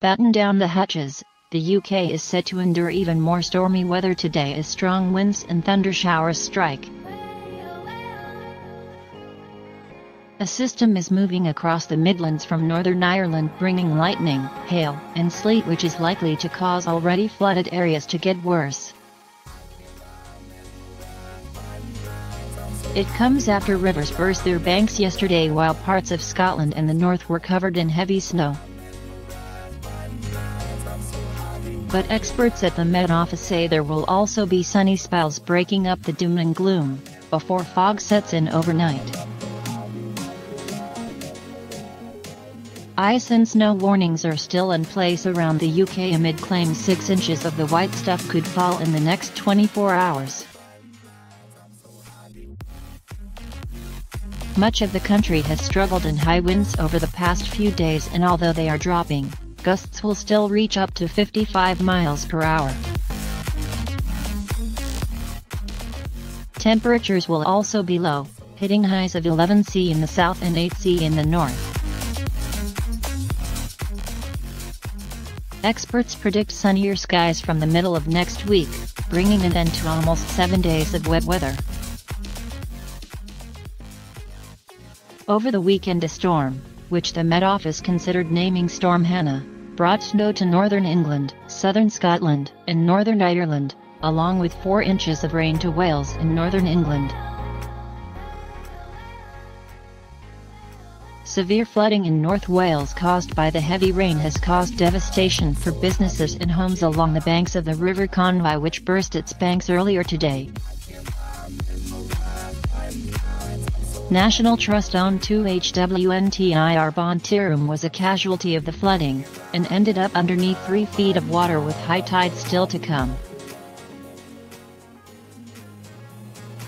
Batten down the hatches. The UK is set to endure even more stormy weather today as strong winds and thunder showers strike. A system is moving across the Midlands from Northern Ireland, bringing lightning, hail, and sleet, which is likely to cause already flooded areas to get worse. It comes after rivers burst their banks yesterday, while parts of Scotland and the north were covered in heavy snow. But experts at the Met Office say there will also be sunny spells breaking up the doom and gloom, before fog sets in overnight. Ice and snow warnings are still in place around the UK amid claims 6 inches of the white stuff could fall in the next 24 hours. Much of the country has struggled in high winds over the past few days, and although they are dropping, gusts will still reach up to 55 miles per hour. Temperatures will also be low, hitting highs of 11 C in the south and 8 C in the north. Experts predict sunnier skies from the middle of next week, bringing an end to almost 7 days of wet weather. Over the weekend, a storm, which the Met Office considered naming Storm Hannah, brought snow to northern England, southern Scotland, and northern Ireland, along with 4 inches of rain to Wales and northern England. Severe flooding in North Wales caused by the heavy rain has caused devastation for businesses and homes along the banks of the River Conwy, which burst its banks earlier today. National Trust-owned 2HWNTIR Bontirum was a casualty of the flooding, and ended up underneath 3 feet of water with high tide still to come.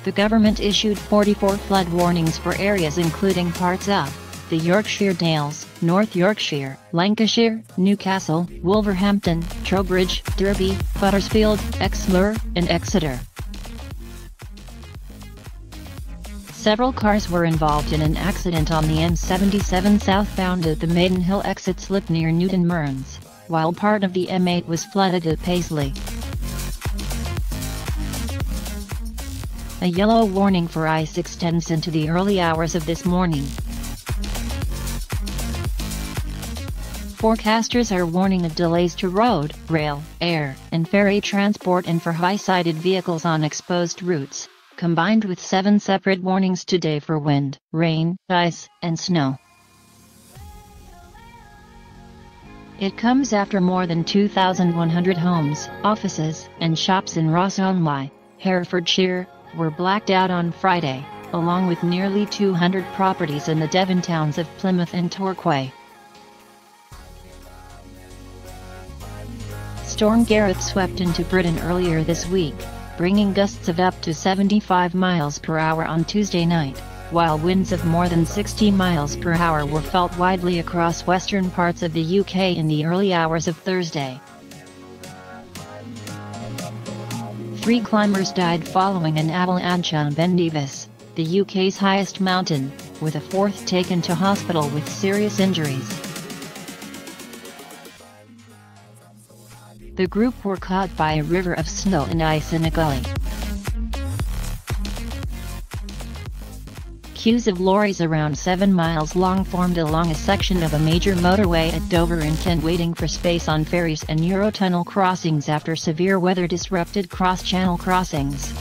The government issued 44 flood warnings for areas including parts of the Yorkshire Dales, North Yorkshire, Lancashire, Newcastle, Wolverhampton, Trowbridge, Derby, Huddersfield, Exmoor, and Exeter. Several cars were involved in an accident on the M77 southbound at the Maidenhill exit slip near Newton Mearns, while part of the M8 was flooded at Paisley. A yellow warning for ice extends into the early hours of this morning. Forecasters are warning of delays to road, rail, air, and ferry transport and for high-sided vehicles on exposed routes, combined with 7 separate warnings today for wind, rain, ice, and snow. It comes after more than 2,100 homes, offices, and shops in Ross-on-Wye, Herefordshire, were blacked out on Friday, along with nearly 200 properties in the Devon towns of Plymouth and Torquay. Storm Gareth swept into Britain earlier this week, bringing gusts of up to 75 miles per hour on Tuesday night, while winds of more than 60 miles per hour were felt widely across western parts of the UK in the early hours of Thursday. 3 climbers died following an avalanche on Ben Nevis, the UK's highest mountain, with a 4th taken to hospital with serious injuries. The group were caught by a river of snow and ice in a gully. Queues of lorries around 7 miles long formed along a section of a major motorway at Dover in Kent, waiting for space on ferries and Eurotunnel crossings after severe weather disrupted cross-channel crossings.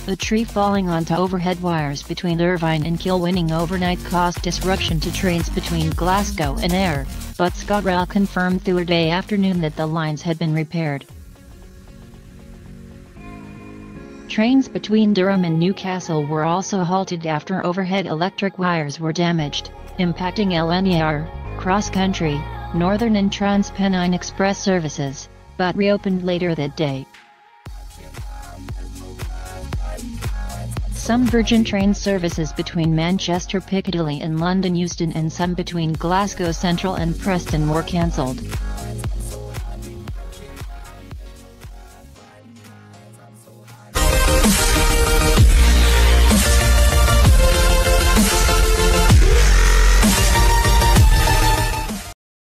A tree falling onto overhead wires between Irvine and Kilwinning overnight caused disruption to trains between Glasgow and Ayr, but ScotRail confirmed Thursday afternoon that the lines had been repaired. Trains between Durham and Newcastle were also halted after overhead electric wires were damaged, impacting LNER, cross-country, Northern and Transpennine Express services, but reopened later that day. Some Virgin Train services between Manchester Piccadilly and London Euston and some between Glasgow Central and Preston were cancelled.